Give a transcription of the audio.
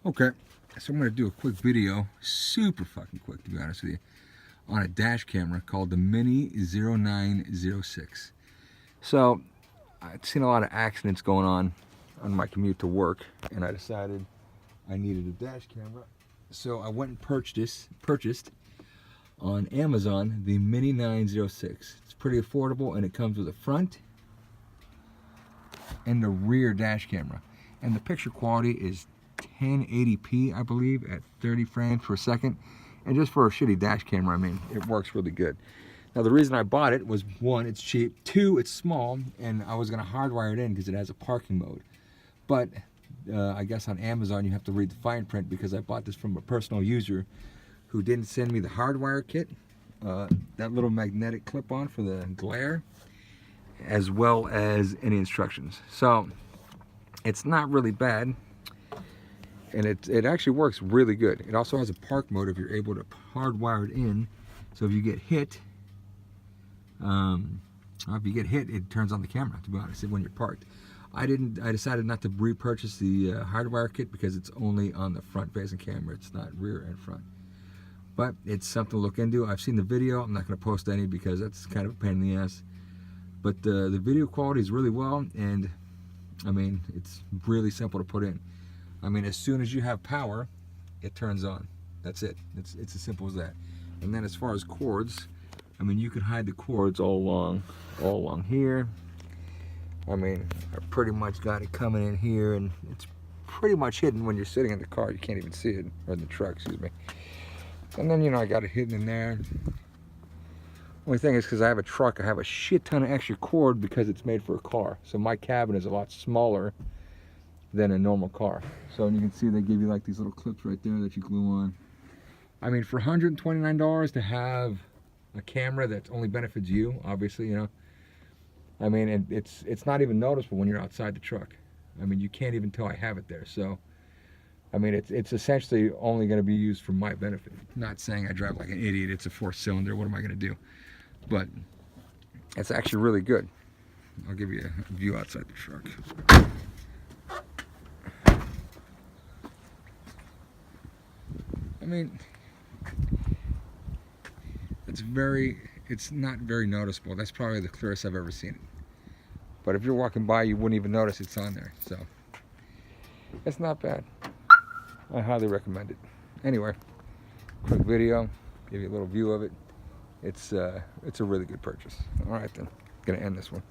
Okay, so I'm going to do a quick video, super fucking quick to be honest with you, on a dash camera called the Mini 0906. So, I've seen a lot of accidents going on my commute to work, and I decided I needed a dash camera. So I went and purchased on Amazon the Mini 906. It's pretty affordable, and it comes with a front and the rear dash camera. And the picture quality is 1080p, I believe, at 30 frames per second. And just for a shitty dash camera, I mean, it works really good. Now, the reason I bought it was, one, it's cheap, two, it's small, and I was gonna hardwire it in because it has a parking mode. But I guess on Amazon you have to read the fine print, because I bought this from a personal user who didn't send me the hardwire kit, that little magnetic clip-on for the glare, as well as any instructions. So it's not really bad, and it actually works really good. It also has a park mode if you're able to hardwire it in. So if you get hit, it turns on the camera, to be honest, when you're parked. I decided not to repurchase the hardwire kit because it's only on the front facing camera. It's not rear and front. But it's something to look into. I've seen the video. I'm not going to post any because that's kind of a pain in the ass. But the video quality is really well, and I mean, it's really simple to put in. I mean, as soon as you have power, it turns on. That's it. It's as simple as that. And then as far as cords, I mean, you can hide the cords all along here. I mean, I pretty much got it coming in here, and it's pretty much hidden when you're sitting in the car. You can't even see it, or in the truck, excuse me. And then, you know, I got it hidden in there. Only thing is, because I have a truck, I have a shit ton of extra cord because it's made for a car. So my cabin is a lot smaller than a normal car. So you can see they give you like these little clips right there that you glue on. I mean, for $129 to have a camera that only benefits you, obviously, you know. I mean, it's not even noticeable when you're outside the truck. I mean, you can't even tell I have it there. So, I mean, it's essentially only going to be used for my benefit. Not saying I drive like an idiot. It's a 4-cylinder. What am I going to do? But it's actually really good. I'll give you a view outside the truck. I mean, it's not very noticeable. That's probably the clearest I've ever seen it. But if you're walking by, you wouldn't even notice it's on there. So it's not bad. I highly recommend it. Anyway, quick video, give you a little view of it. It's a really good purchase. All right then, gonna end this one.